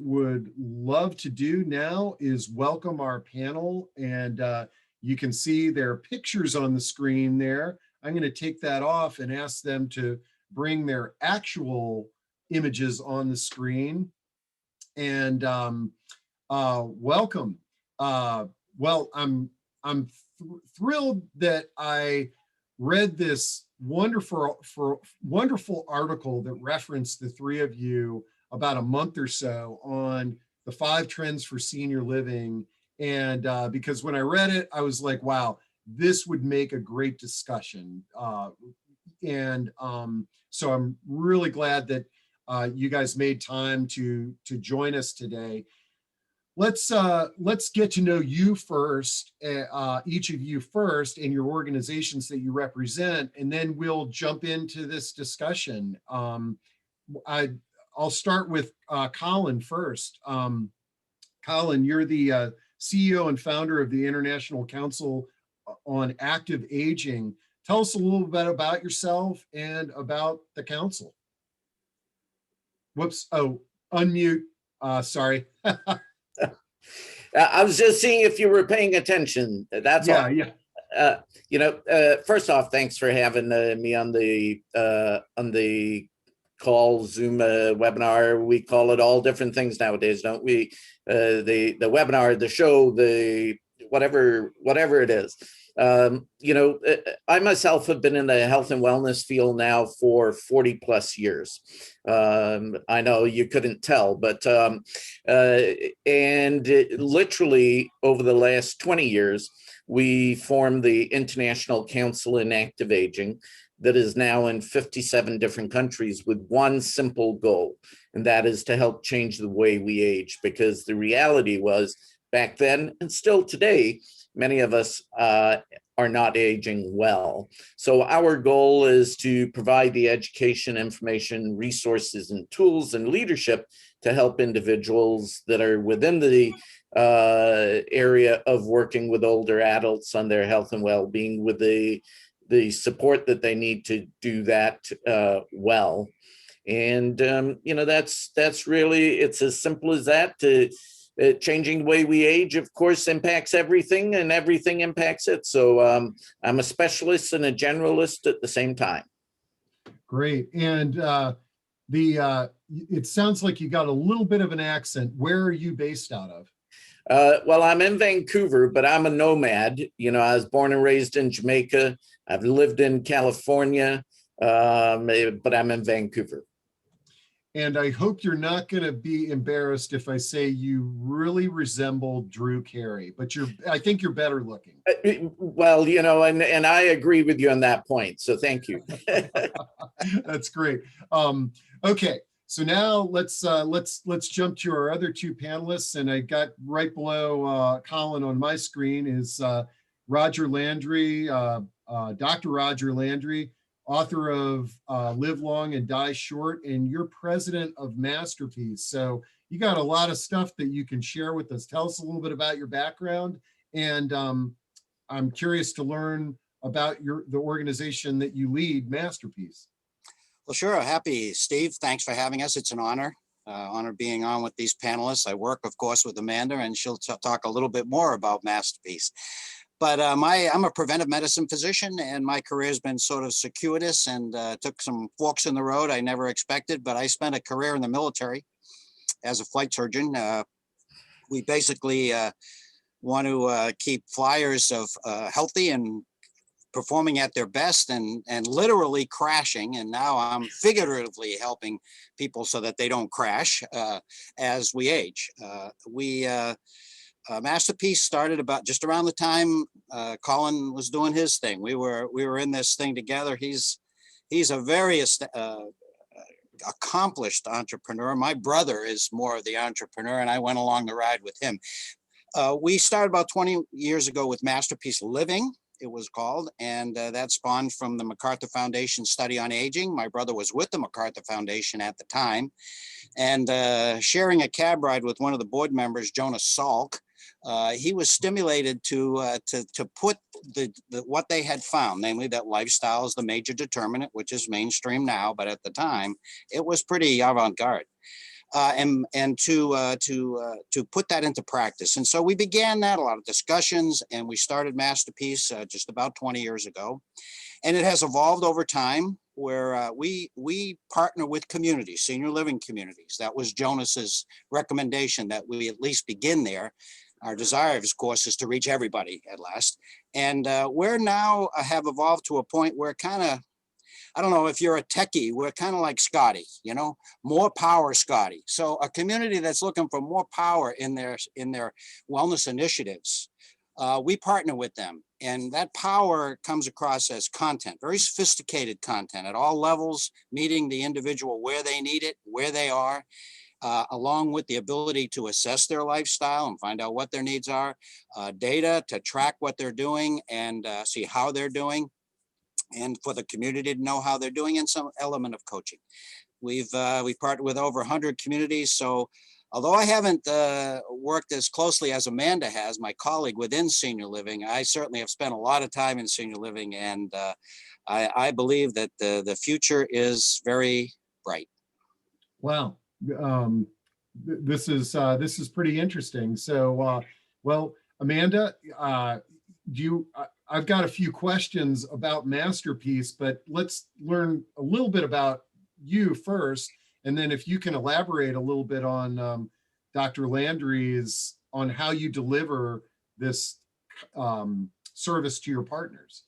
would love to do now is welcome our panel, and you can see their pictures on the screen there. I'm going to take that off and ask them to bring their actual images on the screen. And welcome. Well, I'm thrilled that I read this wonderful article that referenced the three of you about a month or so on the 5 trends for senior living. And because when I read it, I was like, wow, this would make a great discussion. So I'm really glad that you guys made time to join us today. Let's get to know you first, each of you first, and your organizations that you represent, and then we'll jump into this discussion. I'll start with Colin first. Colin, you're the CEO and founder of the International Council on Active Aging. Tell us a little bit about yourself and about the council. Whoops. Oh, unmute. Sorry. I was just seeing if you were paying attention. That's all. Yeah. First off, thanks for having me on the call, Zoom webinar. We call it all different things nowadays, don't we? The webinar, the show, the whatever it is. I myself have been in the health and wellness field now for 40 plus years. I know you couldn't tell, but literally over the last 20 years, we formed the International Council in Active Aging that is now in 57 different countries with one simple goal, and that is to help change the way we age. Because the reality was back then, and still today, many of us are not aging well. So our goal is to provide the education, information, resources, and tools and leadership to help individuals that are within the area of working with older adults on their health and well-being with the support that they need to do that well. And, that's really, it's as simple as that. Changing the way we age, of course, impacts everything, and everything impacts it. So I'm a specialist and a generalist at the same time. Great. And it sounds like you got a little bit of an accent. Where are you based out of? Well, I'm in Vancouver, but I'm a nomad. I was born and raised in Jamaica. I've lived in California, but I'm in Vancouver. And I hope you're not going to be embarrassed if I say you really resemble Drew Carey, but I think you're better looking. Well, and I agree with you on that point. So thank you. That's great. Okay. So now let's jump to our other two panelists, and I got right below Colin on my screen is Roger Landry, Dr. Roger Landry, author of Live Long and Die Short, and you're president of Masterpiece. So you got a lot of stuff that you can share with us. Tell us a little bit about your background, and I'm curious to learn about the organization that you lead, Masterpiece. Well, sure. Happy, Steve. Thanks for having us. It's an honor. Honor being on with these panelists. I work, of course, with Amanda, and she'll talk a little bit more about Masterpiece. But I'm a preventive medicine physician, and my career has been sort of circuitous and took some forks in the road I never expected. But I spent a career in the military as a flight surgeon. We basically want to keep flyers of healthy and performing at their best and literally crashing. And now I'm figuratively helping people so that they don't crash as we age. Masterpiece started just around the time Colin was doing his thing. We were in this thing together. He's a very accomplished entrepreneur. My brother is more of the entrepreneur, and I went along the ride with him. We started about 20 years ago with Masterpiece Living, it was called, and that spawned from the MacArthur Foundation study on aging. My brother was with the MacArthur Foundation at the time, and sharing a cab ride with one of the board members, Jonas Salk, he was stimulated to put what they had found, namely that lifestyle is the major determinant, which is mainstream now, but at the time it was pretty avant-garde. and to put that into practice. And so we began that, a lot of discussions, and we started Masterpiece just about 20 years ago. And it has evolved over time, where we partner with communities, senior living communities. That was Jonas's recommendation, that we at least begin there. Our desire, of course, is to reach everybody at last. And we're now have evolved to a point where kind of, I don't know if you're a techie, we're kind of like Scotty, you know, more power, Scotty. So a community that's looking for more power in their wellness initiatives, we partner with them. And that power comes across as content, very sophisticated content at all levels, meeting the individual where they need it, where they are, along with the ability to assess their lifestyle and find out what their needs are, data to track what they're doing and see how they're doing, and for the community to know how they're doing, and some element of coaching. We've partnered with over 100 communities. So although I haven't worked as closely as Amanda has, my colleague within senior living, I certainly have spent a lot of time in senior living, and I believe that the future is very bright. Wow. This is pretty interesting. So, well, Amanda, I've got a few questions about Masterpiece, but let's learn a little bit about you first, and then if you can elaborate a little bit on Dr. Landry's, on how you deliver this service to your partners.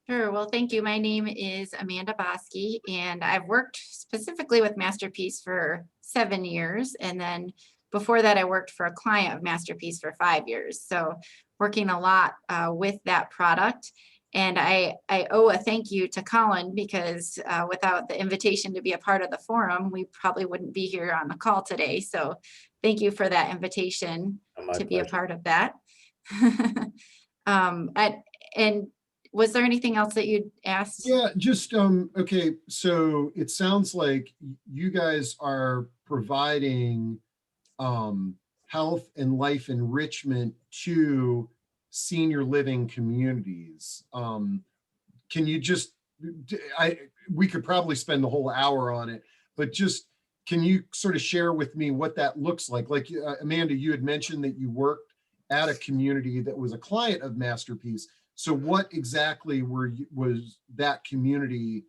Sure. Well, thank you. My name is Amanda Baushke, and I've worked specifically with Masterpiece for 7 years. And then before that, I worked for a client of Masterpiece for 5 years. So working a lot with that product. And I owe a thank you to Colin, because without the invitation to be a part of the forum, we probably wouldn't be here on the call today. So thank you for that invitation to be a part of that. And was there anything else that you'd asked? Yeah, just, okay, so it sounds like you guys are providing health and life enrichment to senior living communities. Can you just, we could probably spend the whole hour on it, but just, can you sort of share with me what that looks like? Like, Amanda, you had mentioned that you worked at a community that was a client of Masterpiece. So what exactly was that community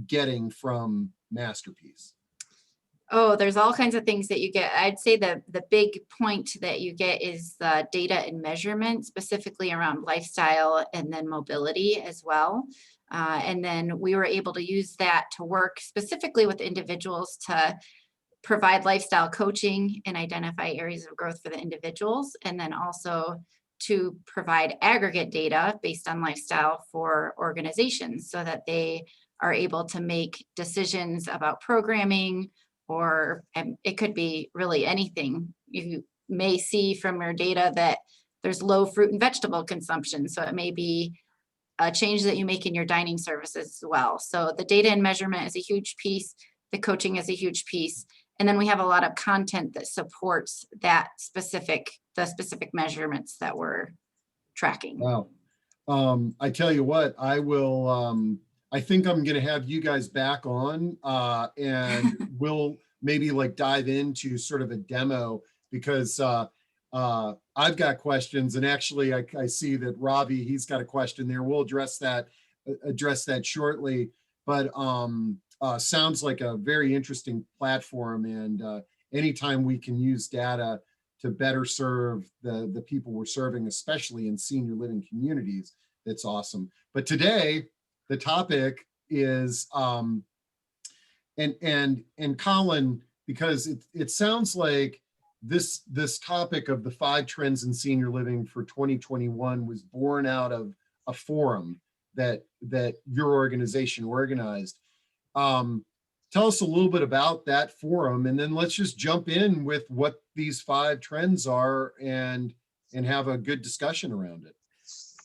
getting from Masterpiece? Oh, there's all kinds of things that you get. I'd say the big point that you get is the data and measurement, specifically around lifestyle and then mobility as well. And then we were able to use that to work specifically with individuals to provide lifestyle coaching and identify areas of growth for the individuals, and then also to provide aggregate data based on lifestyle for organizations so that they are able to make decisions about programming, or it could be really anything. You may see from your data that there's low fruit and vegetable consumption. So it may be a change that you make in your dining services as well. So the data and measurement is a huge piece. The coaching is a huge piece. And then we have a lot of content that supports the specific measurements that we're tracking. Wow. I tell you what, I will, I think I'm going to have you guys back on and we'll maybe like dive into sort of a demo, because I've got questions, and actually I see that Robbie, he's got a question there. We'll address that shortly, but sounds like a very interesting platform, and anytime we can use data to better serve the people we're serving, especially in senior living communities, that's awesome. But today the topic is and Colin, because it sounds like this topic of the 5 trends in senior living for 2021 was born out of a forum that your organization organized. Tell us a little bit about that forum, and then let's just jump in with what these 5 trends are and have a good discussion around it.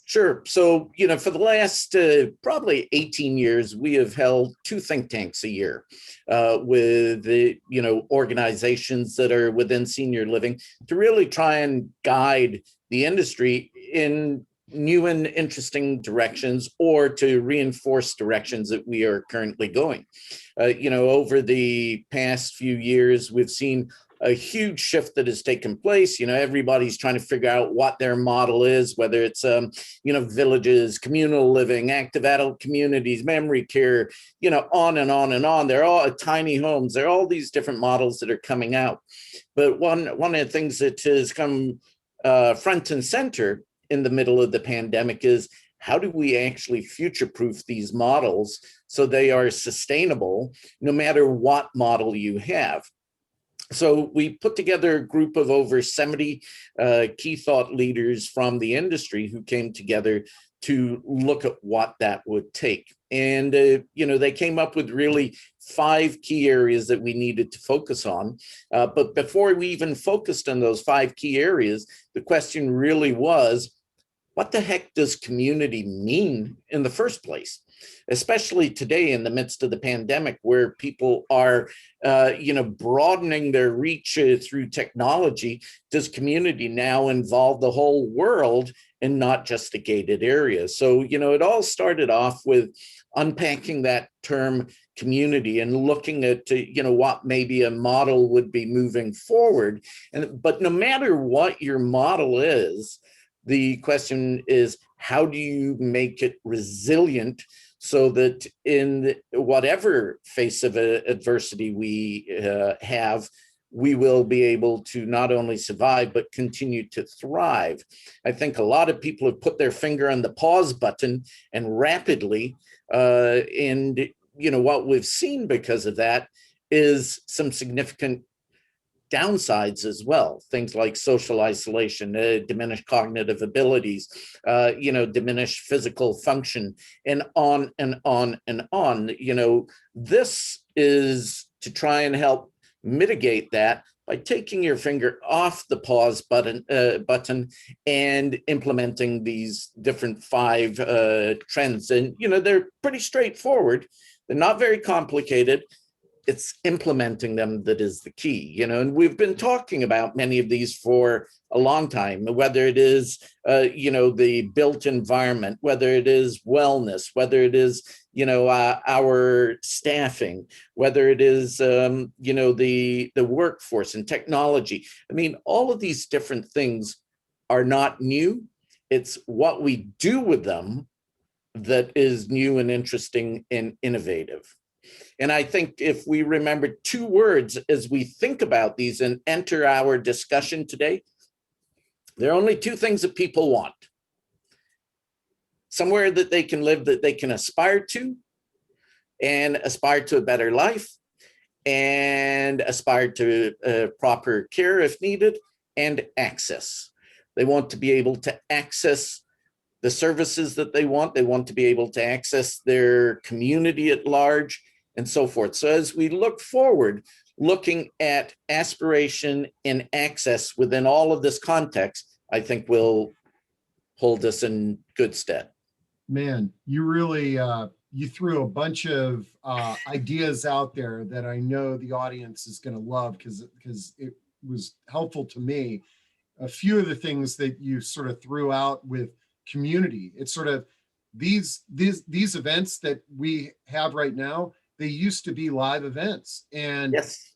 Sure. So, for the last probably 18 years, we have held 2 think tanks a year with the, organizations that are within senior living to really try and guide the industry in new and interesting directions or to reinforce directions that we are currently going. Over the past few years, we've seen a huge shift that has taken place. Everybody's trying to figure out what their model is, whether it's, villages, communal living, active adult communities, memory care, on and on and on. They're all tiny homes. There are all these different models that are coming out. But one of the things that has come front and center in the middle of the pandemic is, how do we actually future-proof these models so they are sustainable no matter what model you have? So we put together a group of over 70 key thought leaders from the industry who came together to look at what that would take. And, they came up with really 5 key areas that we needed to focus on. But before we even focused on those 5 key areas, the question really was, what the heck does community mean in the first place? Especially today in the midst of the pandemic, where people are, broadening their reach through technology. Does community now involve the whole world and not just a gated area? So, it all started off with unpacking that term community and looking at, what maybe a model would be moving forward. But no matter what your model is, the question is, how do you make it resilient so that in whatever face of adversity we have, we will be able to not only survive, but continue to thrive? I think a lot of people have put their finger on the pause button and rapidly, what we've seen because of that is some significant downsides as well. Things like social isolation, diminished cognitive abilities, diminished physical function, and on and on and on. This is to try and help mitigate that by taking your finger off the pause button and implementing these different 5 trends. And, they're pretty straightforward. They're not very complicated. It's implementing them that is the key, and we've been talking about many of these for a long time, whether it is, the built environment, whether it is wellness, whether it is, our staffing, whether it is, the workforce and technology. I mean, all of these different things are not new. It's what we do with them that is new and interesting and innovative. And I think if we remember 2 words as we think about these and enter our discussion today, there are only 2 things that people want: somewhere that they can live, that they can aspire to, and aspire to a better life, and aspire to proper care if needed, and access. They want to be able to access the services that they want. They want to be able to access their community at large, and so forth. So as we look forward, looking at aspiration and access within all of this context, I think will hold us in good stead. Man, you really, you threw a bunch of ideas out there that I know the audience is going to love because it was helpful to me. A few of the things that you sort of threw out with community, it's sort of these events that we have right now, they used to be live events. And, yes,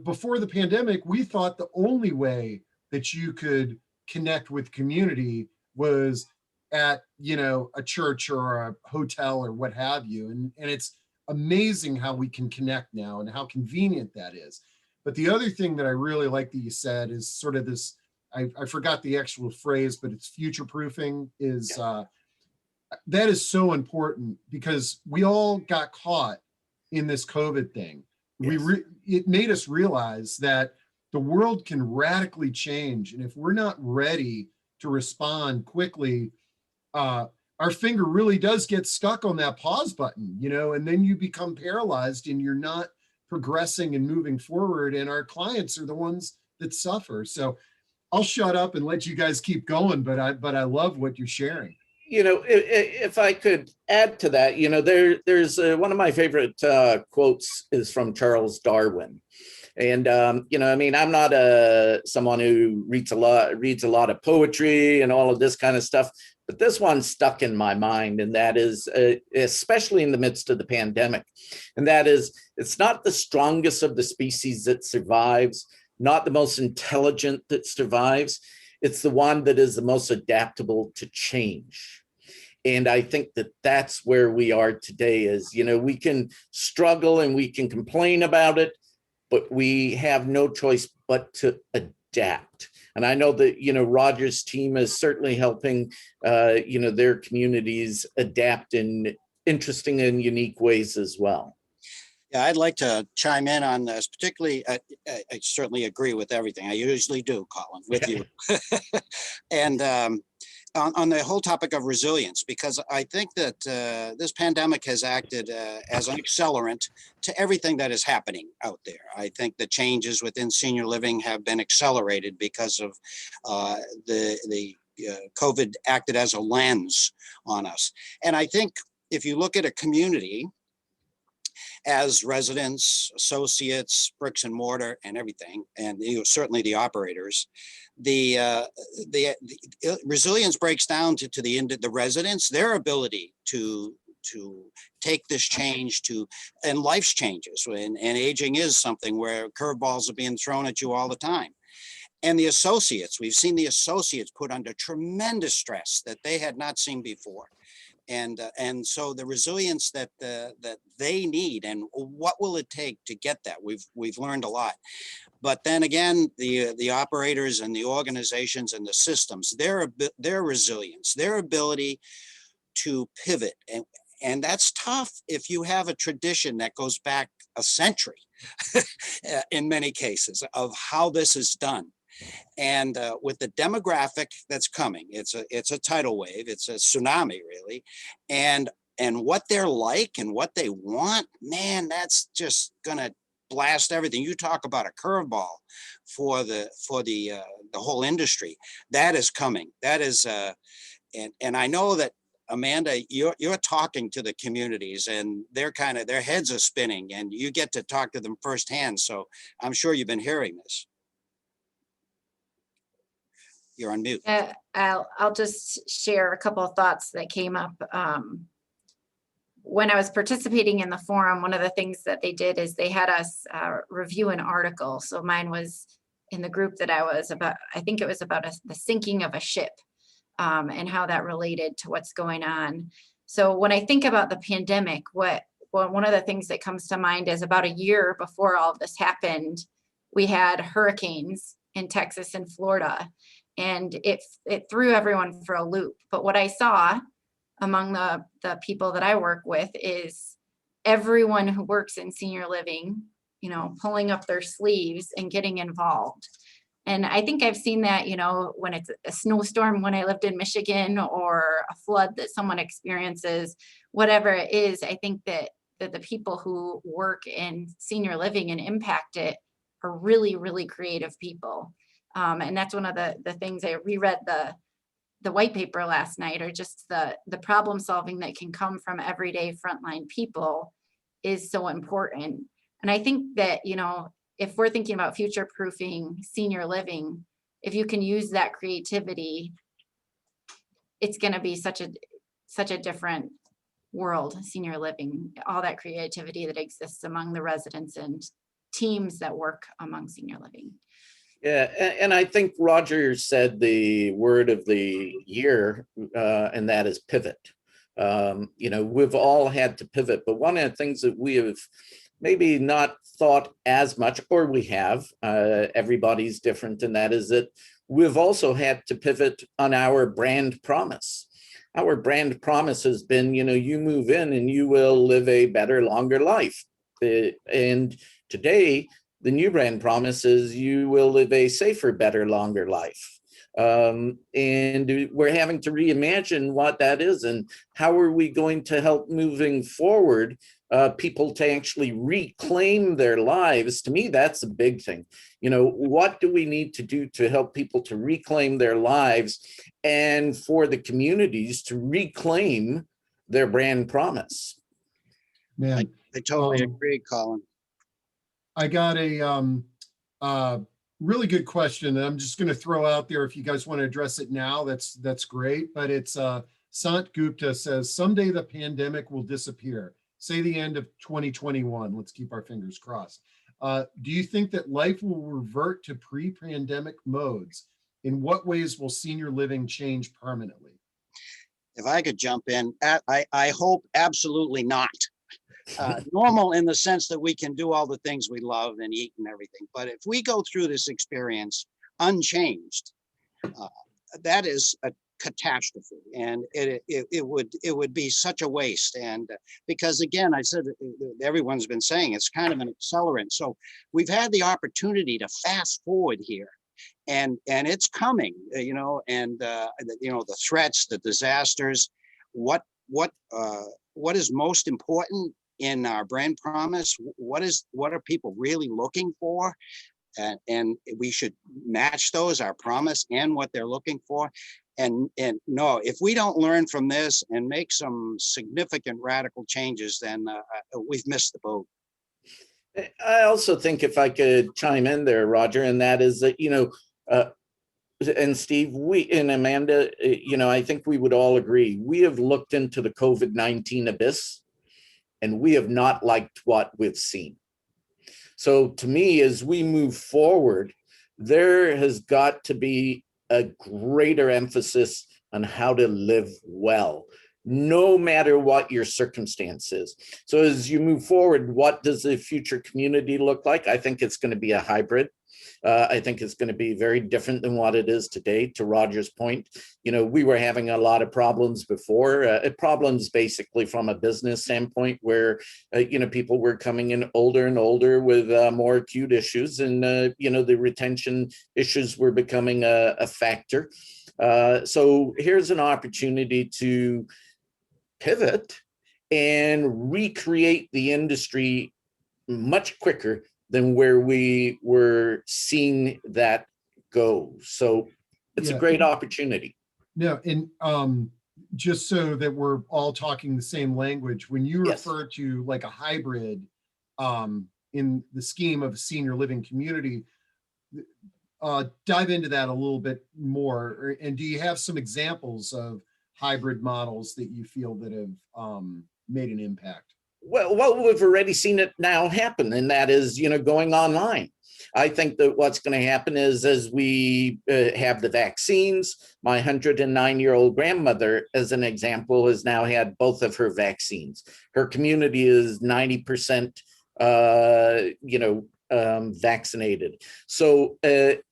before the pandemic, we thought the only way that you could connect with community was at, a church or a hotel or what have you. And it's amazing how we can connect now and how convenient that is. But the other thing that I really like that you said is sort of this, I forgot the actual phrase, but it's future proofing is, that is so important because we all got caught in this COVID thing. yes. It made us realize that the world can radically change. And if we're not ready to respond quickly, our finger really does get stuck on that pause button, and then you become paralyzed and you're not progressing and moving forward. And our clients are the ones that suffer. So I'll shut up and let you guys keep going, but I love what you're sharing. If I could add to that, there's one of my favorite quotes is from Charles Darwin. And I mean, I'm not someone who reads a lot of poetry and all of this kind of stuff, but this one stuck in my mind, and that is, especially in the midst of the pandemic, and that is, it's not the strongest of the species that survives, not the most intelligent that survives. It's the one that is the most adaptable to change. And I think that that's where we are today is, we can struggle and we can complain about it, but we have no choice but to adapt. And I know that, Roger's team is certainly helping, their communities adapt in interesting and unique ways as well. Yeah, I'd like to chime in on this, particularly, I certainly agree with everything. I usually do, Colin, with you. And on the whole topic of resilience, because I think that this pandemic has acted as an accelerant to everything that is happening out there. I think the changes within senior living have been accelerated because of the COVID acted as a lens on us. And I think if you look at a community as residents, associates, bricks and mortar, and everything, and certainly the operators, the resilience breaks down to the residents, their ability to take this change and life's changes, and aging is something where curveballs are being thrown at you all the time. And the associates, we've seen the associates put under tremendous stress that they had not seen before. And so the resilience that they need, and what will it take to get that? We've learned a lot. But then again, the operators and the organizations and the systems, their resilience, their ability to pivot, and that's tough if you have a tradition that goes back a century in many cases of how this is done. And with the demographic that's coming, it's a tidal wave, it's a tsunami really, and what they're like and what they want, man, that's just gonna blast everything. You talk about a curveball for the whole industry that is coming. That is, and I know that, Amanda, you're talking to the communities, and their heads are spinning, and you get to talk to them firsthand. So I'm sure you've been hearing this. You're on mute. I'll just share a couple of thoughts that came up. When I was participating in the forum, one of the things that they did is they had us review an article. So mine was in the group that I was about, I think it was about the sinking of a ship and how that related to what's going on. So when I think about the pandemic, one of the things that comes to mind is about a year before all of this happened, we had hurricanes in Texas and Florida. And it threw everyone for a loop. But what I saw among the people that I work with is everyone who works in senior living, pulling up their sleeves and getting involved. And I think I've seen that, when it's a snowstorm when I lived in Michigan, or a flood that someone experiences, whatever it is, I think that the people who work in senior living and impact it are really, really creative people. And that's one of the things. I reread the white paper last night, or just the problem solving that can come from everyday frontline people is so important. And I think that, if we're thinking about future proofing senior living, if you can use that creativity, it's going to be such a different world, senior living, all that creativity that exists among the residents and teams that work among senior living. Yeah, and I think Roger said the word of the year, and that is pivot. We've all had to pivot, but one of the things that we have maybe not thought as much, or we have, everybody's different, and that is that we've also had to pivot on our brand promise. Our brand promise has been, you move in and you will live a better, longer life. And today, the new brand promise is you will live a safer, better, longer life. And we're having to reimagine what that is, and how are we going to help moving forward people to actually reclaim their lives. To me, that's a big thing. What do we need to do to help people to reclaim their lives, and for the communities to reclaim their brand promise? Man, I totally agree, Colin. I got a Really good question. And I'm just going to throw out there, if you guys want to address it now, that's great. But it's Sant Gupta says, someday the pandemic will disappear. Say the end of 2021. Let's keep our fingers crossed. Do you think that life will revert to pre-pandemic modes? In what ways will senior living change permanently? If I could jump in, I hope absolutely not. Normal in the sense that we can do all the things we love and eat and everything. But if we go through this experience unchanged, that is a catastrophe, and it would be such a waste. And because again, I said everyone's been saying it's kind of an accelerant. So we've had the opportunity to fast forward here, and it's coming, and the threats, the disasters. What is most important in our brand promise? What are people really looking for? And we should match those, our promise and what they're looking for. And no, if we don't learn from this and make some significant radical changes, then we've missed the boat. I also think, if I could chime in there, Roger, and that is that, and Steve, and Amanda, I think we would all agree, we have looked into the COVID-19 abyss and we have not liked what we've seen. So to me, as we move forward, there has got to be a greater emphasis on how to live well, no matter what your circumstance is. So as you move forward, what does the future community look like? I think it's going to be a hybrid. I think it's going to be very different than what it is today. To Roger's point, we were having a lot of problems before, problems basically from a business standpoint where, people were coming in older and older with more acute issues, and, the retention issues were becoming a factor. So here's an opportunity to pivot and recreate the industry much quicker than where we were seeing that go. So it's a great opportunity. No, and just so that we're all talking the same language, when you refer to like a hybrid in the scheme of a senior living community, dive into that a little bit more. And do you have some examples of hybrid models that you feel that have made an impact? Well, we've already seen it now happen, and that is, going online. I think that what's going to happen is, as we have the vaccines, my 109-year-old grandmother, as an example, has now had both of her vaccines. Her community is 90%, vaccinated. So at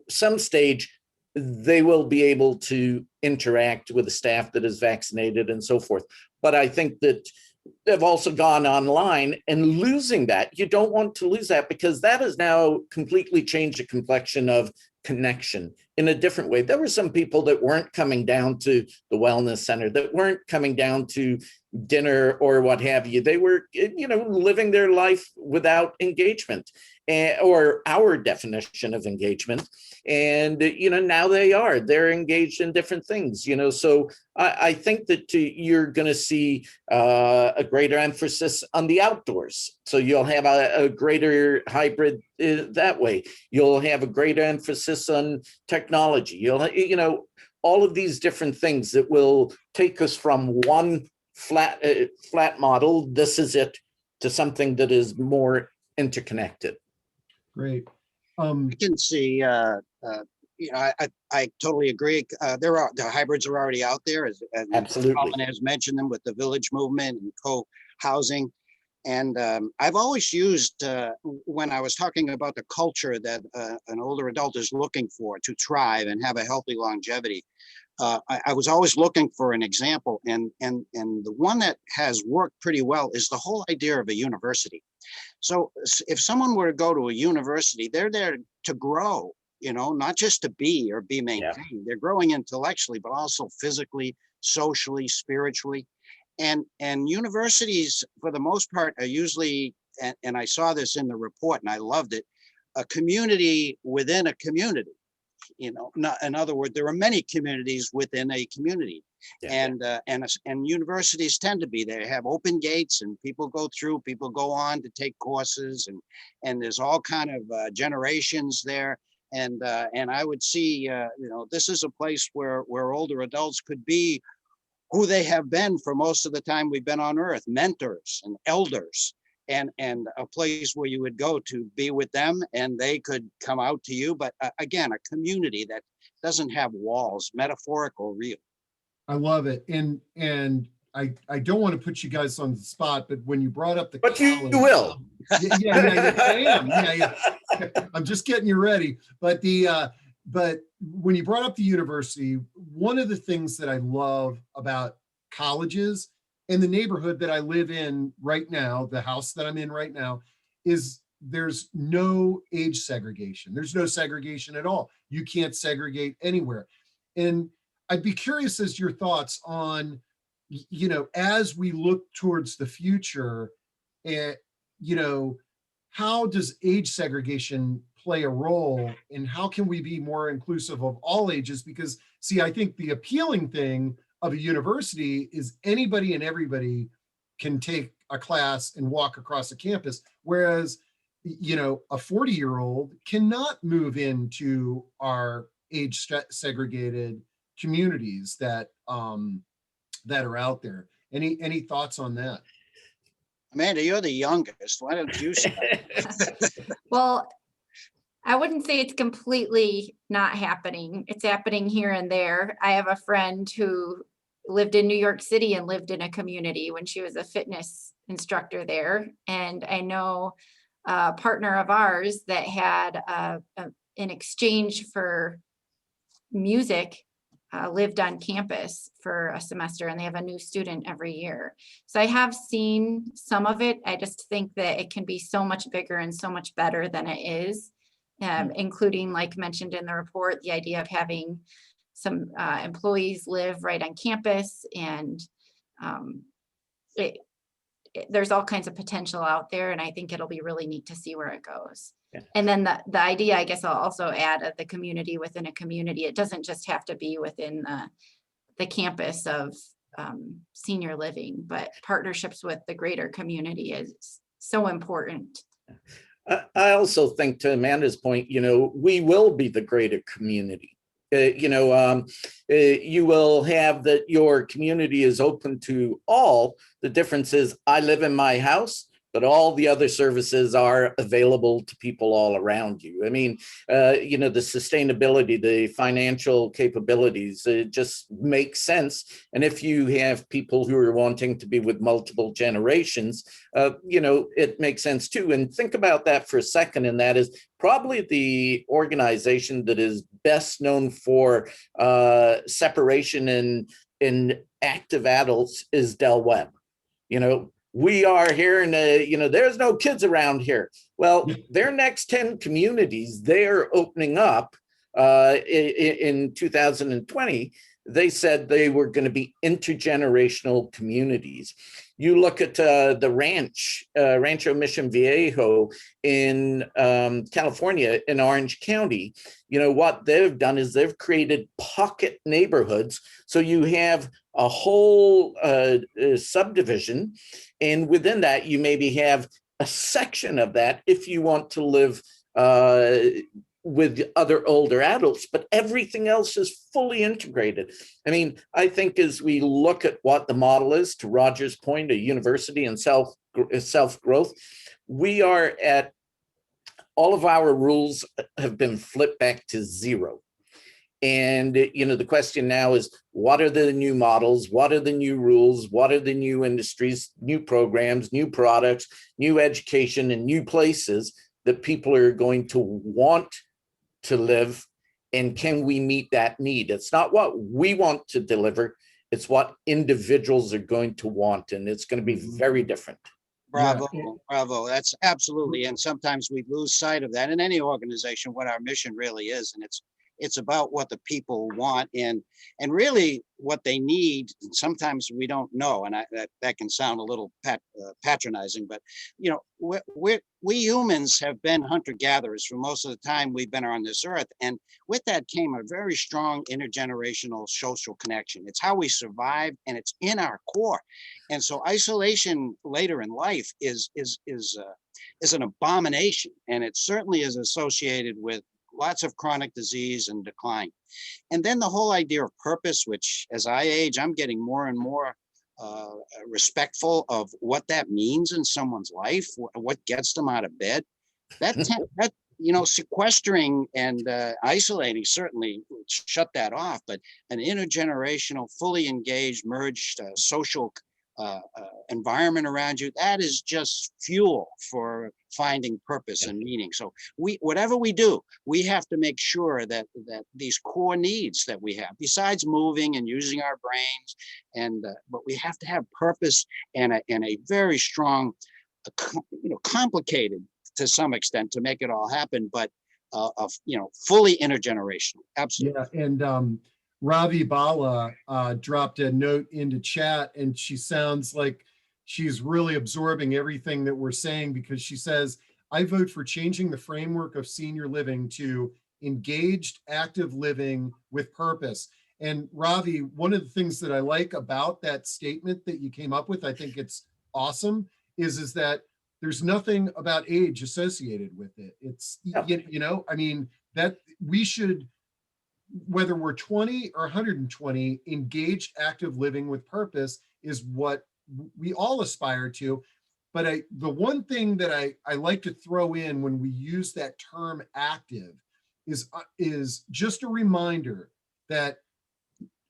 some stage, they will be able to interact with the staff that is vaccinated and so forth. But I think that they've also gone online, and losing that, you don't want to lose that, because that has now completely changed the complexion of connection in a different way. There were some people that weren't coming down to the wellness center, that weren't coming down to dinner or what have you. They were, living their life without engagement, or our definition of engagement. And, now they're engaged in different things, so I think that you're going to see a greater emphasis on the outdoors. So you'll have a greater hybrid that way. You'll have a greater emphasis on technology. You'll, all of these different things that will take us from one flat model, this is it, to something that is more interconnected. Great. I can see, I totally agree. The hybrids are already out there, as Absolutely. Colin has mentioned them, with the village movement and co-housing. And I've always used, when I was talking about the culture that an older adult is looking for to thrive and have a healthy longevity, I was always looking for an example. And the one that has worked pretty well is the whole idea of a university. So if someone were to go to a university, they're there to grow, not just to be or be maintained. Yeah. They're growing intellectually, but also physically, socially, spiritually. And universities, for the most part, are usually, and I saw this in the report and I loved it, a community within a community. not, in other words, there are many communities within a community. Yeah. And universities tend to be, they have open gates and people go through, people go on to take courses, and there's all kind of generations there. And I would see, this is a place where older adults could be who they have been for most of the time we've been on earth, mentors and elders, and a place where you would go to be with them and they could come out to you. But again, a community that doesn't have walls, metaphorical or real. I love it. And I don't want to put you guys on the spot, but when you brought up the But you college, will. yeah, I am. Yeah. I'm just getting you ready. But but when you brought up the university, one of the things that I love about colleges and the neighborhood that I live in right now, the house that I'm in right now, is there's no age segregation. There's no segregation at all. You can't segregate anywhere. And I'd be curious as your thoughts on, as we look towards the future, and, how does age segregation play a role, and how can we be more inclusive of all ages? Because, see, I think the appealing thing of a university is anybody and everybody can take a class and walk across a campus, whereas, a 40-year-old cannot move into our age segregated communities that are out there. Any thoughts on that? Amanda, you're the youngest. Why don't you start? Well, I wouldn't say it's completely not happening. It's happening here and there. I have a friend who lived in New York City and lived in a community when she was a fitness instructor there. And I know a partner of ours that had in exchange for music, lived on campus for a semester, and they have a new student every year. So I have seen some of it. I just think that it can be so much bigger and so much better than it is, including, like mentioned in the report, the idea of having some employees live right on campus, and there's all kinds of potential out there, and I think it'll be really neat to see where it goes. Yeah. And then the idea, I guess I'll also add, of the community within a community. It doesn't just have to be within the campus of senior living, but partnerships with the greater community is so important. I also think, to Amanda's point, we will be the greater community. You will have that your community is open to all. The difference is I live in my house, but all the other services are available to people all around you. I mean, the sustainability, the financial capabilities, it just makes sense. And if you have people who are wanting to be with multiple generations, it makes sense too. And think about that for a second. And that is probably the organization that is best known for separation in active adults is Del Webb. We are here and, there's no kids around here. Well, their next 10 communities they're opening up in 2020, they said they were going to be intergenerational communities. You look at the Rancho Mission Viejo in California, in Orange County. What they've done is they've created pocket neighborhoods. So you have a whole subdivision, and within that, you maybe have a section of that if you want to live with other older adults, but everything else is fully integrated. I mean, I think as we look at what the model is, to Roger's point, a university and self-growth, we are at, all of our rules have been flipped back to zero. And, the question now is, what are the new models? What are the new rules? What are the new industries, new programs, new products, new education, and new places that people are going to want to live? And can we meet that need? It's not what we want to deliver. It's what individuals are going to want. And it's going to be very different. Bravo, bravo. That's absolutely. And sometimes we lose sight of that in any organization, what our mission really is. And It's about what the people want and really what they need. Sometimes we don't know, and that can sound a little patronizing, but you know, we humans have been hunter-gatherers for most of the time we've been on this earth, and with that came a very strong intergenerational social connection. It's how we survive, and it's in our core. And so isolation later in life is an abomination, and it certainly is associated with lots of chronic disease and decline. And then the whole idea of purpose, which as I age, I'm getting more and more respectful of what that means in someone's life, what gets them out of bed. That you know, sequestering and isolating certainly shut that off, but an intergenerational, fully engaged, merged social environment around you, that is just fuel for finding purpose and meaning. So whatever we do, we have to make sure that these core needs that we have, besides moving and using our brains, and but we have to have purpose and a very strong, you know, complicated to some extent to make it all happen, but you know, fully intergenerational. Absolutely. Yeah, and Ravi Bala dropped a note into chat, and she sounds like she's really absorbing everything that we're saying, because she says, I vote for changing the framework of senior living to engaged, active living with purpose. And Ravi, one of the things that I like about that statement that you came up with, I think it's awesome, is that there's nothing about age associated with it. It's, you know, I mean, that we should, whether we're 20 or 120, engaged, active living with purpose is what we all aspire to. But the one thing that I like to throw in when we use that term active is just a reminder that,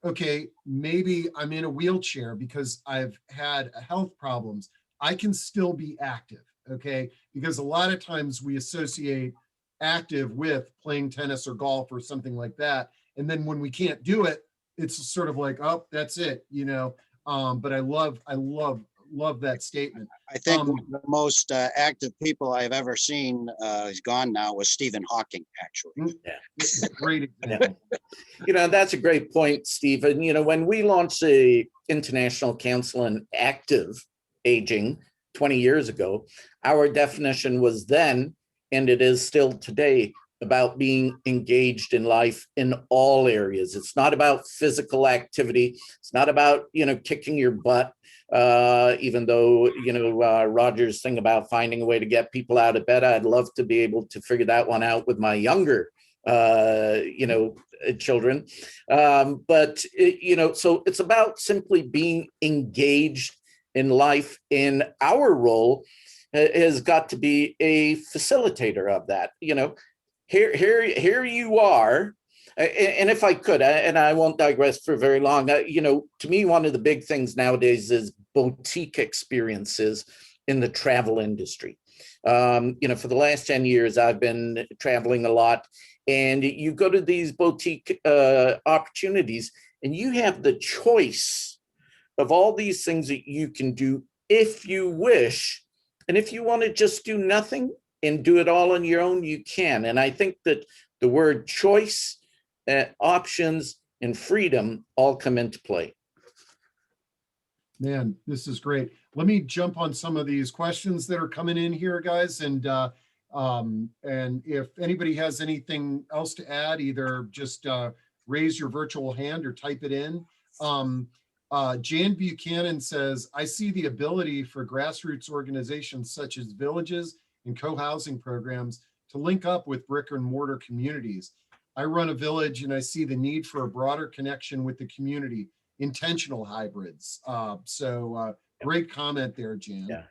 okay, maybe I'm in a wheelchair because I've had health problems. I can still be active, okay? Because a lot of times we associate active with playing tennis or golf or something like that. And then when we can't do it, it's sort of like, oh, that's it, you know? But I love that statement. I think one of the most active people I've ever seen, is gone now, was Stephen Hawking, actually. Yeah. Great example. You know, that's a great point, Stephen. You know, when we launched the International Council on Active Aging 20 years ago, our definition was then, and it is still today, about being engaged in life in all areas. It's not about physical activity. It's not about, you know, kicking your butt, even though, you know, Roger's thing about finding a way to get people out of bed, I'd love to be able to figure that one out with my younger, you know, children. But, you know, so it's about simply being engaged in life, in our role has got to be a facilitator of that. You know, here you are, and if I could, and I won't digress for very long, you know, to me, one of the big things nowadays is boutique experiences in the travel industry. You know, for the last 10 years, I've been traveling a lot, and you go to these boutique opportunities, and you have the choice of all these things that you can do if you wish. And if you want to just do nothing and do it all on your own, you can. And I think that the word choice, options, and freedom all come into play. Man, this is great. Let me jump on some of these questions that are coming in here, guys. And if anybody has anything else to add, either just raise your virtual hand or type it in. Jan Buchanan says, I see the ability for grassroots organizations such as villages and co-housing programs to link up with brick and mortar communities. I run a village and I see the need for a broader connection with the community, intentional hybrids. Great comment there, Jan. Yeah.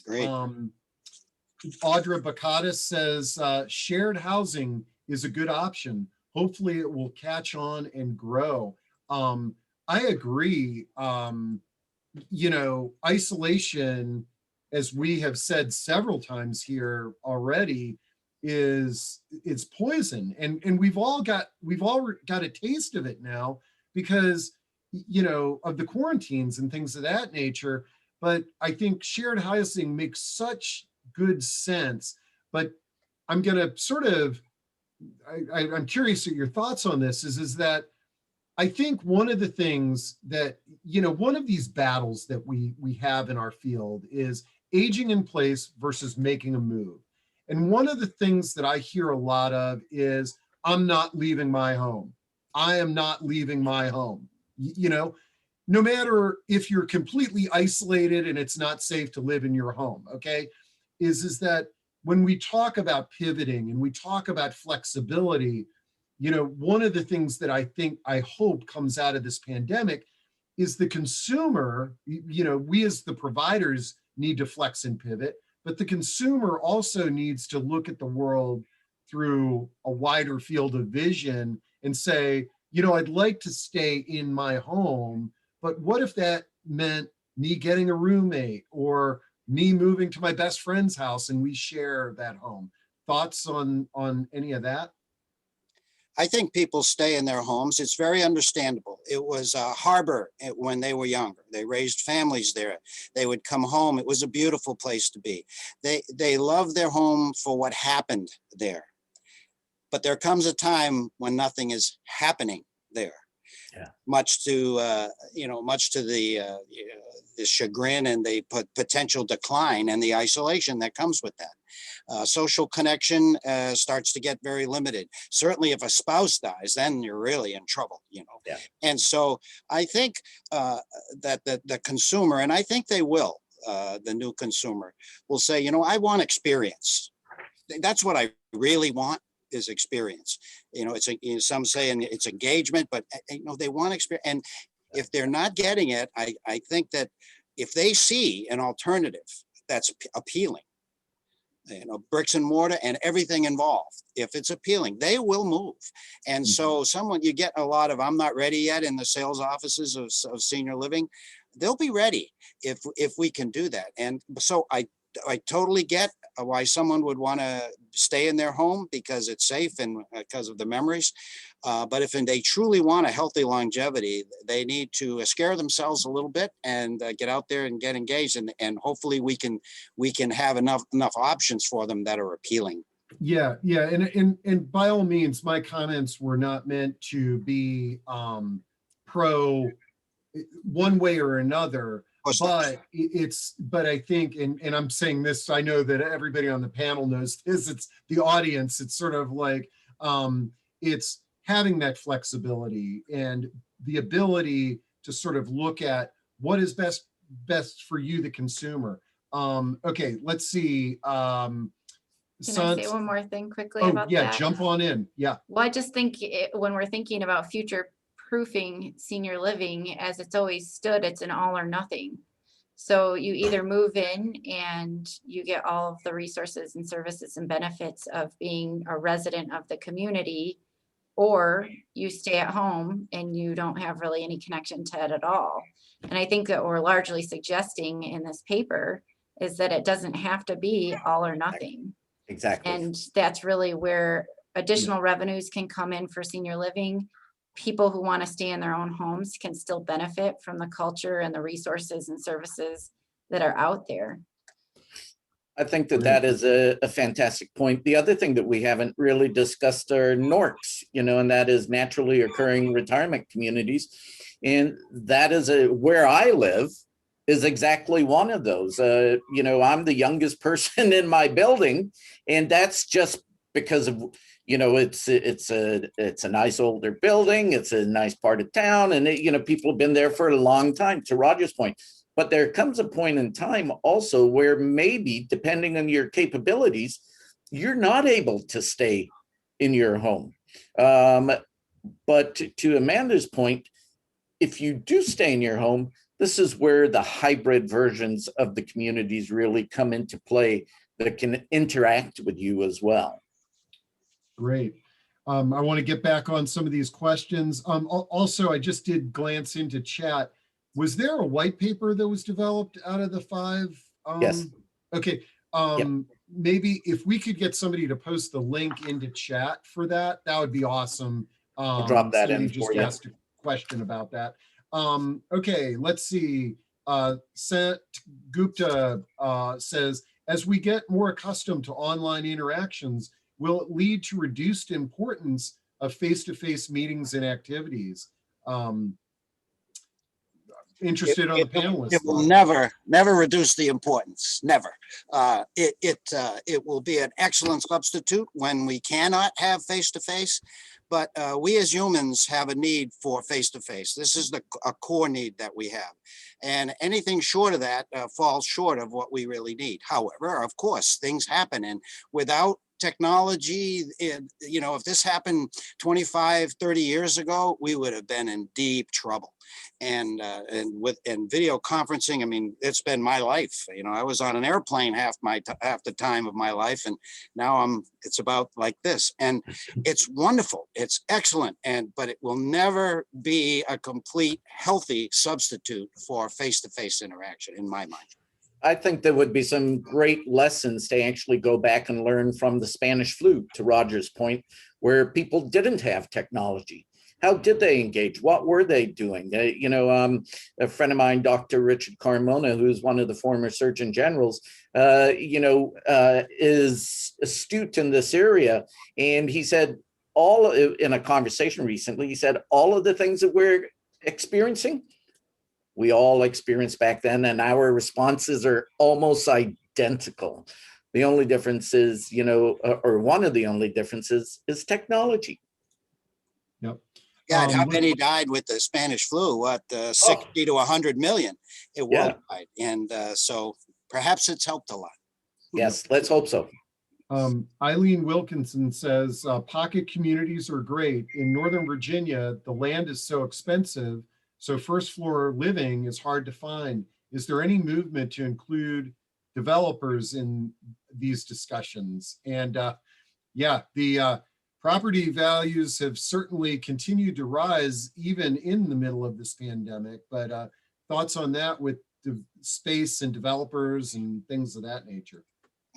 Great. Audra Bakatis says, shared housing is a good option. Hopefully it will catch on and grow. I agree. You know, isolation, as we have said several times here already, it's poison, and we've all got a taste of it now because, you know, of the quarantines and things of that nature. But I think shared housing makes such good sense. But I'm going to sort of I'm curious at your thoughts on this is that I think one of the things that, one of these battles that we have in our field is aging in place versus making a move. And one of the things that I hear a lot of is, I'm not leaving my home. I am not leaving my home. No matter if you're completely isolated and it's not safe to live in your home, okay, is that when we talk about pivoting and we talk about flexibility, one of the things that I hope comes out of this pandemic is the consumer, we as the providers need to flex and pivot, but the consumer also needs to look at the world through a wider field of vision and say, I'd like to stay in my home, but what if that meant me getting a roommate or me moving to my best friend's house and we share that home? Thoughts on any of that? I think people stay in their homes. It's very understandable. It was a harbor when they were younger. They raised families there. They would come home. It was a beautiful place to be. They love their home for what happened there. But there comes a time when nothing is happening there. Yeah. Much to the chagrin and the potential decline and the isolation that comes with that. Social connection starts to get very limited. Certainly, if a spouse dies, then you're really in trouble. Yeah. And so I think that the consumer, and I think they will, the new consumer will say, I want experience. That's what I really want. Is experience. Some say it's engagement, but they want experience. And if they're not getting it, I think that if they see an alternative that's appealing, bricks and mortar and everything involved, if it's appealing, they will move. And so you get a lot of, I'm not ready yet in the sales offices of senior living. They'll be ready if we can do that. And so I totally get why someone would want to stay in their home because it's safe and because of the memories. But if they truly want a healthy longevity, they need to scare themselves a little bit and get out there and get engaged. And hopefully we can have enough options for them that are appealing. Yeah. And by all means, my comments were not meant to be pro one way or another. But I think, and I'm saying this, I know that everybody on the panel knows this, it's the audience, it's sort of like, it's having that flexibility and the ability to sort of look at what is best for you, the consumer. Okay, let's see. Can I say one more thing quickly about that? Yeah, jump on in. Yeah. Well, I just think when we're thinking about future proofing senior living, as it's always stood, it's an all or nothing. So you either move in and you get all of the resources and services and benefits of being a resident of the community, or you stay at home and you don't have really any connection to it at all. And I think that we're largely suggesting in this paper is that it doesn't have to be all or nothing. Exactly. And that's really where additional revenues can come in for senior living. People who want to stay in their own homes can still benefit from the culture and the resources and services that are out there. I think that is a fantastic point. The other thing that we haven't really discussed are NORCs, and that is naturally occurring retirement communities. And that is where I live is exactly one of those. I'm the youngest person in my building, and that's just because of it's a nice older building. It's a nice part of town, and people have been there for a long time. To Roger's point, but there comes a point in time also where maybe, depending on your capabilities, you're not able to stay in your home. But to Amanda's point, if you do stay in your home, this is where the hybrid versions of the communities really come into play that can interact with you as well. Great. I want to get back on some of these questions. Also, I just did glance into chat. Was there a white paper that was developed out of the 5? Yes. Okay. Maybe if we could get somebody to post the link into chat for that, that would be awesome. I'll drop that in just for you. asked a question about that. Okay, let's see. Sant Gupta says, as we get more accustomed to online interactions, will it lead to reduced importance of face-to-face meetings and activities? Interested on the panelists. It will never reduce the importance, never. It will be an excellent substitute when we cannot have face-to-face, but we as humans have a need for face-to-face. This is a core need that we have. And anything short of that falls short of what we really need. However, of course, things happen, and without technology, if this happened 25, 30 years ago, we would have been in deep trouble. And video conferencing, I mean, it's been my life. I was on an airplane half the time of my life, and now it's about like this, and it's wonderful, it's excellent, but it will never be a complete healthy substitute for face-to-face interaction in my mind. I think there would be some great lessons to actually go back and learn from the Spanish flu, to Roger's point, where people didn't have technology. How did they engage? What were they doing? A friend of mine, Dr. Richard Carmona, who's one of the former Surgeon Generals, is astute in this area. And he said, in a conversation recently, he said, all of the things that we're experiencing, we all experienced back then, and our responses are almost identical. The only difference is, or one of the only differences is technology. Yep. Yeah, how many died with the Spanish flu? 60 to 100 million. It worldwide, and so perhaps it's helped a lot. Yes, let's hope so. Eileen Wilkinson says, pocket communities are great. In Northern Virginia, the land is so expensive, so first floor living is hard to find. Is there any movement to include developers in these discussions? And the property values have certainly continued to rise even in the middle of this pandemic, but thoughts on that with the space and developers and things of that nature?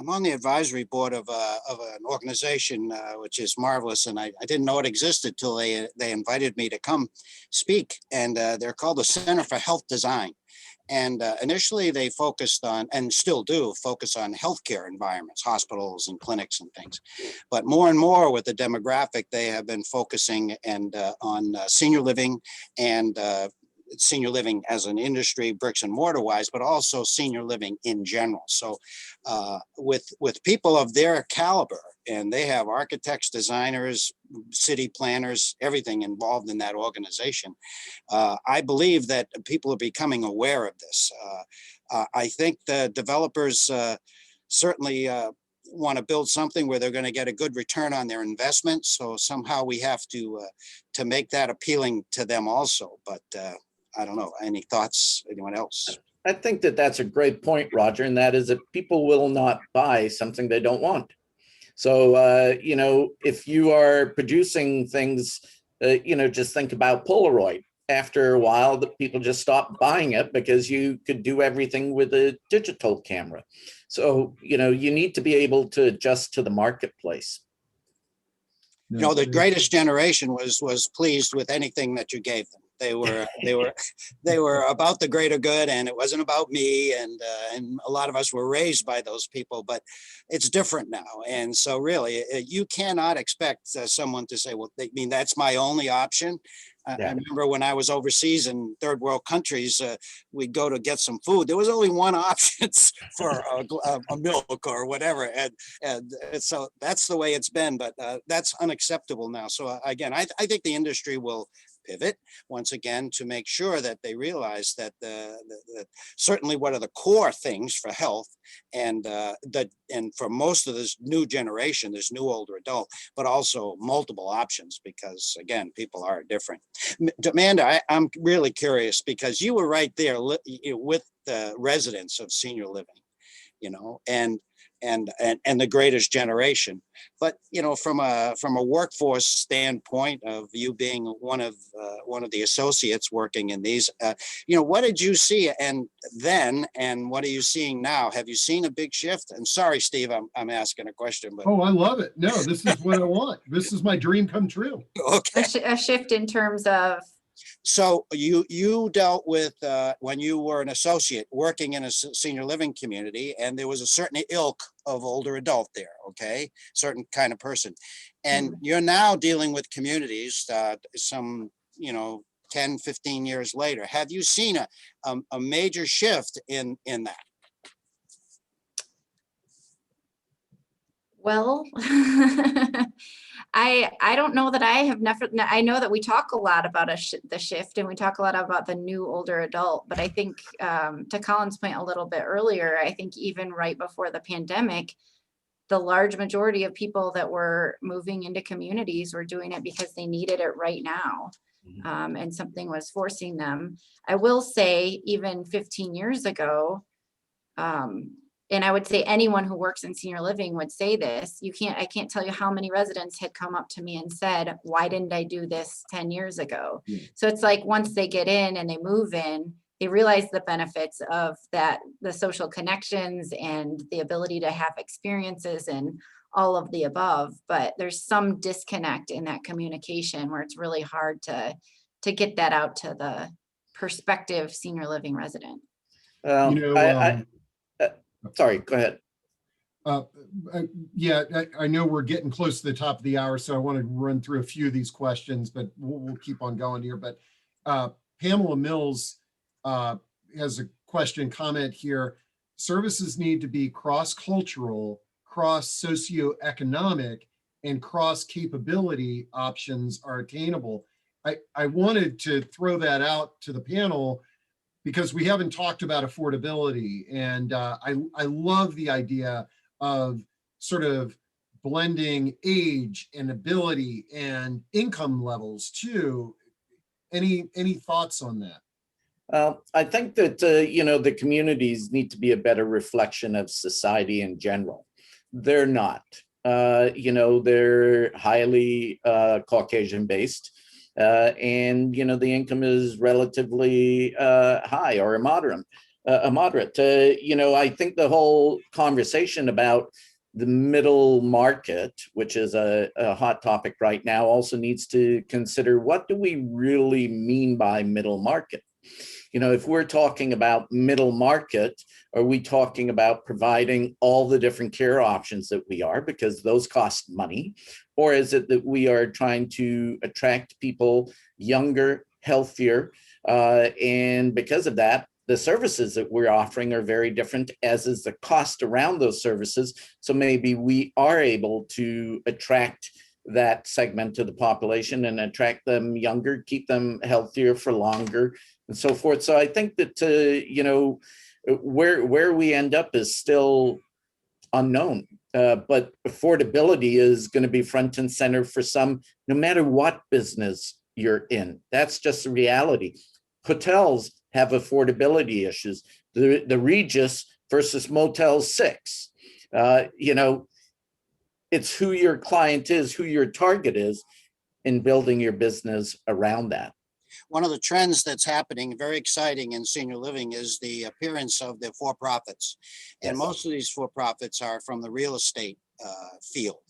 I'm on the advisory board of an organization which is marvelous, and I didn't know it existed till they invited me to come speak. And they're called the Center for Health Design. And initially they focused on, and still do, focus on healthcare environments, hospitals and clinics and things. But more and more with the demographic, they have been focusing on senior living, and senior living as an industry, bricks and mortar wise, but also senior living in general. So with people of their caliber, and they have architects, designers, city planners, everything involved in that organization, I believe that people are becoming aware of this. I think the developers certainly want to build something where they're going to get a good return on their investment. So somehow we have to make that appealing to them also. But I don't know. Any thoughts? Anyone else? I think that that's a great point, Roger, and that is that people will not buy something they don't want. So, if you are producing things, just think about Polaroid. After a while, the people just stopped buying it because you could do everything with a digital camera. So, you need to be able to adjust to the marketplace. The greatest generation was pleased with anything that you gave them. They were about the greater good, and it wasn't about me. And a lot of us were raised by those people, but it's different now. And so really, you cannot expect someone to say, well, that's my only option. I remember when I was overseas in third world countries, we'd go to get some food. There was only one option for a milk or whatever. And so that's the way it's been, but that's unacceptable now. So again, I think the industry will pivot once again to make sure that they realize that certainly what are the core things for health, and for most of this new generation, this new older adult, but also multiple options, because again, people are different. Amanda, I'm really curious, because you were right there with the residents of senior living, and the greatest generation. But from a workforce standpoint of you being one of the associates working in these, what did you see and what are you seeing now? Have you seen a big shift? And sorry, Steve, I'm asking a question, but I love it. No, this is what I want. This is my dream come true. Okay. A shift in terms of So you dealt with when you were an associate working in a senior living community, and there was a certain ilk of older adult there, okay, certain kind of person, and you're now dealing with communities some 10, 15 years later. Have you seen a major shift in that? Well, I don't know that I have never, I know that we talk a lot about the shift, and we talk a lot about the new older adult, but I think to Colin's point a little bit earlier, I think even right before the pandemic, the large majority of people that were moving into communities were doing it because they needed it right now. And something was forcing them. I will say even 15 years ago, and I would say anyone who works in senior living would say this, I can't tell you how many residents had come up to me and said, why didn't I do this 10 years ago? Yeah. So it's like, once they get in and they move in, they realize the benefits of that, the social connections and the ability to have experiences and all of the above. But there's some disconnect in that communication where it's really hard to get that out to the prospective senior living resident. Sorry, go ahead. Yeah, I know we're getting close to the top of the hour, so I want to run through a few of these questions, but we'll keep on going here. But Pamela Mills has a comment here. Services need to be cross-cultural, cross-socioeconomic, and cross-capability options are attainable. I wanted to throw that out to the panel because we haven't talked about affordability. And I love the idea of sort of blending age and ability and income levels too. Any thoughts on that? I think that, the communities need to be a better reflection of society in general. They're not. They're highly Caucasian based. And the income is relatively high or moderate. I think the whole conversation about the middle market, which is a hot topic right now, also needs to consider, what do we really mean by middle market? If we're talking about middle market, are we talking about providing all the different care options that we are, because those cost money? Or is it that we are trying to attract people younger, healthier, and because of that, the services that we're offering are very different, as is the cost around those services. So maybe we are able to attract that segment of the population and attract them younger, keep them healthier for longer, and so forth. So I think that, where we end up is still unknown, but affordability is going to be front and center for some, no matter what business you're in. That's just the reality. Hotels have affordability issues. The Regis versus Motel 6, it's who your client is, who your target is, in building your business around that. One of the trends that's happening, very exciting in senior living, is the appearance of the for-profits. And Yes. most of these for-profits are from the real estate field.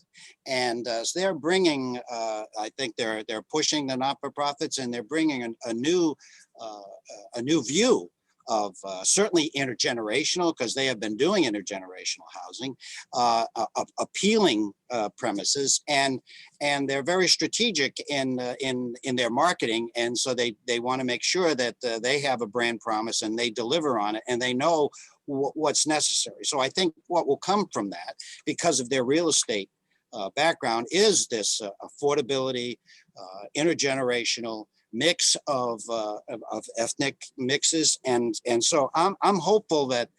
And so they're bringing, I think they're pushing the not-for-profits, and they're bringing a new view of certainly intergenerational, because they have been doing intergenerational housing, appealing premises, and they're very strategic in their marketing, and so they want to make sure that they have a brand promise and they deliver on it, and they know what's necessary. So I think what will come from that, because of their real estate background, is this affordability, intergenerational mix of ethnic mixes, and so I'm hopeful that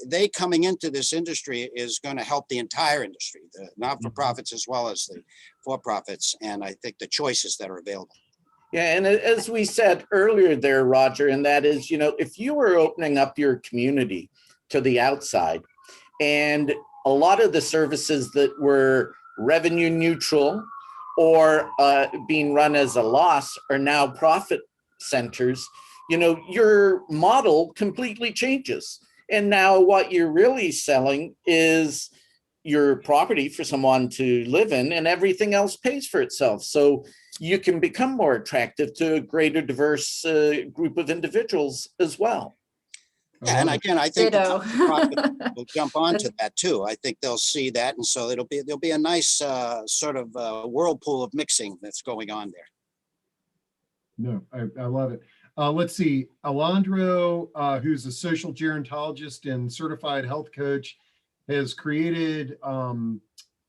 they coming into this industry is going to help the entire industry, the not-for-profits as well as the for-profits, and I think the choices that are available. Yeah, and as we said earlier there, Roger, and that is, if you were opening up your community to the outside, and a lot of the services that were revenue neutral or being run as a loss are now profit centers, your model completely changes. And now what you're really selling is, your property for someone to live in, and everything else pays for itself. So you can become more attractive to a greater diverse group of individuals as well. Yeah, and again, I think the Ditto. nonprofit will jump onto that too. I think they'll see that, and so there'll be a nice sort of whirlpool of mixing that's going on there. No, I love it. Let's see, Alondro, who's a social gerontologist and certified health coach, has created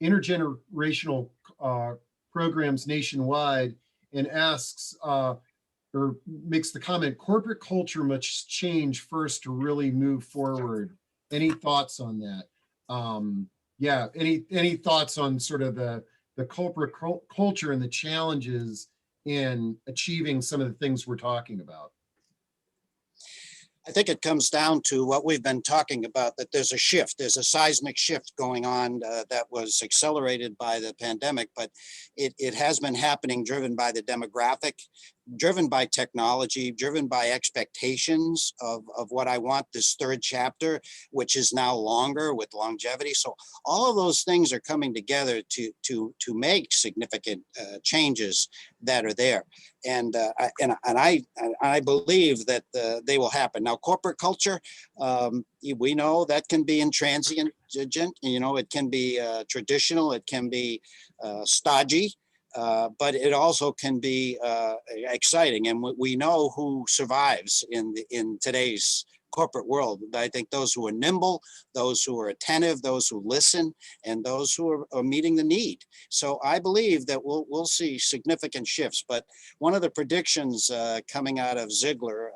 intergenerational programs nationwide, and asks or makes the comment, corporate culture must change first to really move forward. Any thoughts on that? Yeah, any thoughts on sort of the corporate culture and the challenges in achieving some of the things we're talking about? I think it comes down to what we've been talking about, that there's a shift, there's a seismic shift going on that was accelerated by the pandemic, but it has been happening, driven by the demographic, driven by technology, driven by expectations of what I want this third chapter, which is now longer with longevity. So all of those things are coming together to make significant changes that are there. And I believe that they will happen. Now, corporate culture, we know that can be intransient, it can be traditional, it can be stodgy. But it also can be exciting, and we know who survives in today's corporate world. I think those who are nimble, those who are attentive, those who listen, and those who are meeting the need. So I believe that we'll see significant shifts. But one of the predictions coming out of Ziegler,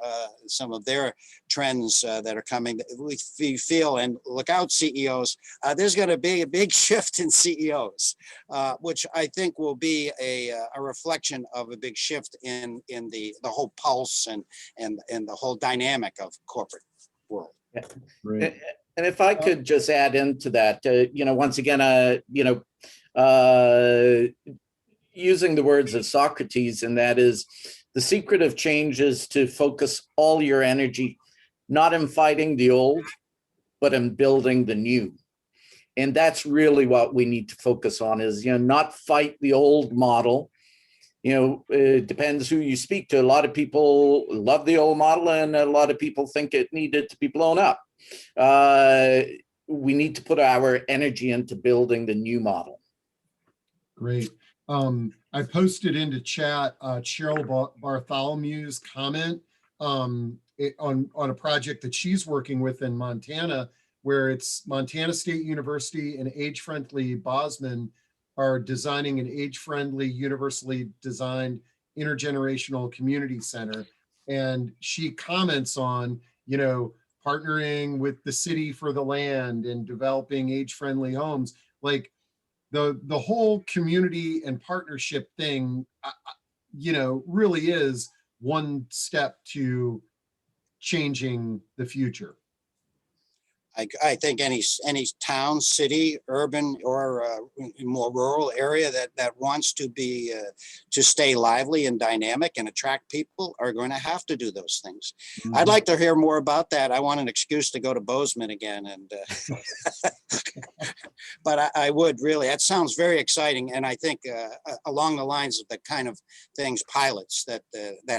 some of their trends that are coming, we feel, and look out, CEOs, there's going to be a big shift in CEOs, which I think will be a reflection of a big shift in the whole pulse and the whole dynamic of corporate world. Yeah. Right. And if I could just add into that, once again, using the words of Socrates, and that is, the secret of change is to focus all your energy, not in fighting the old, but in building the new. And that's really what we need to focus on, is, not fight the old model. It depends who you speak to. A lot of people love the old model, and a lot of people think it needed to be blown up. We need to put our energy into building the new model. Great. I posted into chat Cheryl Bartholomew's comment on a project that she's working with in Montana, where it's Montana State University and Age-Friendly Bosman are designing an age-friendly, universally designed intergenerational community center. And she comments on, partnering with the city for the land and developing age-friendly homes. Like the whole community and partnership thing, really is one step to changing the future. I think any town, city, urban, or more rural area that wants to stay lively and dynamic and attract people are going to have to do those things. Mm-hmm. I'd like to hear more about that. I want an excuse to go to Bozeman again, and but I would really. That sounds very exciting, and I think along the lines of the kind of things, pilots that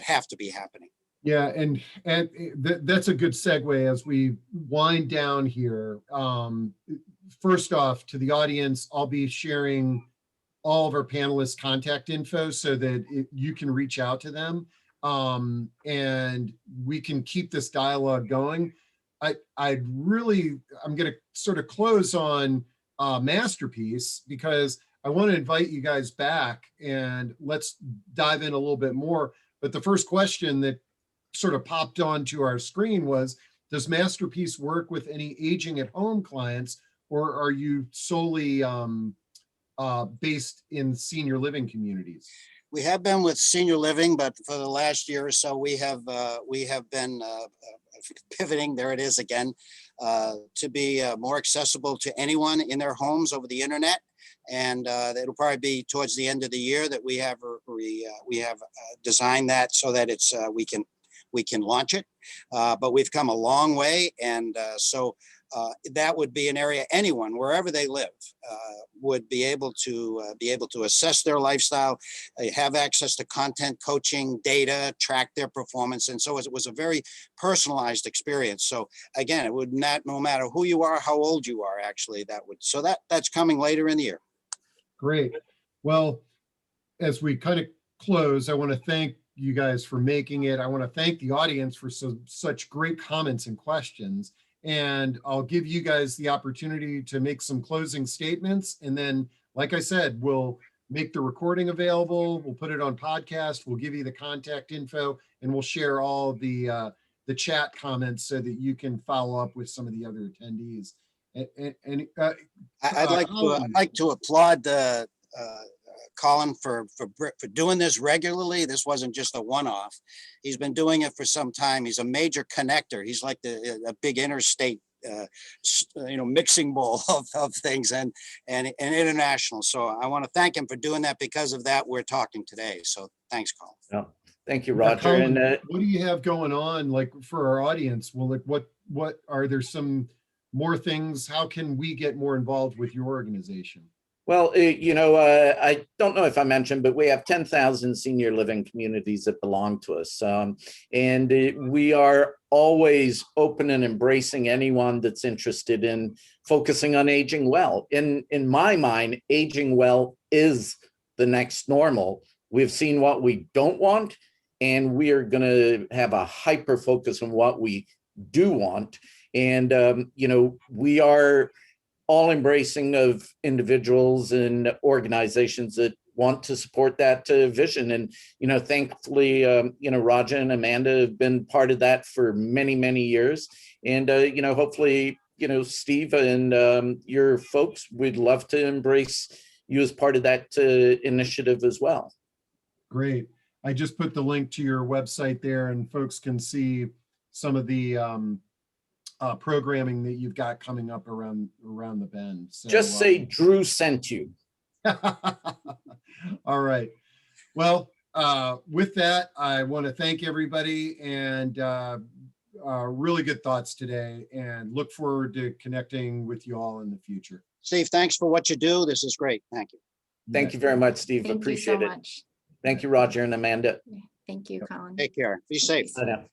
have to be happening. Yeah, and that's a good segue as we wind down here. First off, to the audience, I'll be sharing all of our panelists' contact info so that you can reach out to them, and we can keep this dialogue going. I'm going to sort of close on Masterpiece, because I want to invite you guys back and let's dive in a little bit more. But the first question that sort of popped onto our screen was, does Masterpiece work with any aging at home clients, or are you solely based in senior living communities? We have been with senior living, but for the last year or so, we have been pivoting, there it is again, to be more accessible to anyone in their homes over the internet. And it'll probably be towards the end of the year that we have designed that so that it's we can launch it, but we've come a long way, and so that would be an area anyone, wherever they live, would be able to assess their lifestyle, have access to content, coaching, data, track their performance. And so it was a very personalized experience. So again, it would not, no matter who you are, how old you are, actually, that's coming later in the year. Great. Well, as we kind of close, I want to thank you guys for making it. I want to thank the audience for such great comments and questions. And I'll give you guys the opportunity to make some closing statements. And then, like I said, we'll make the recording available. We'll put it on podcast. We'll give you the contact info, and we'll share all the chat comments so that you can follow up with some of the other attendees. I'd like to applaud Colin for doing this regularly. This wasn't just a one-off. He's been doing it for some time. He's a major connector. He's like a big interstate, mixing bowl of things and international. So I want to thank him for doing that. Because of that, we're talking today. So thanks, Colin. Yeah. Thank you, Roger. Colin, And what do you have going on, like, for our audience? Well, like, what are there some more things? How can we get more involved with your organization? well, I don't know if I mentioned, but we have 10,000 senior living communities that belong to us. And we are always open and embracing anyone that's interested in focusing on aging well. In my mind, aging well is the next normal. We've seen what we don't want, and we are going to have a hyper focus on what we do want. And, we are all embracing of individuals and organizations that want to support that vision. And, thankfully, Roger and Amanda have been part of that for many, many years. And, hopefully, Steve and your folks, we'd love to embrace you as part of that initiative as well. Great. I just put the link to your website there, and folks can see some of the programming that you've got coming up around the bend. So, just say Drew sent you. All right. Well, with that, I want to thank everybody, and really good thoughts today, and look forward to connecting with you all in the future. Steve, thanks for what you do. This is great. Thank you. Thank you very much, Steve. Thank Appreciate you it. so much. Thank you, Roger and Amanda. Thank you, Colin. Take care. Be safe. Bye now.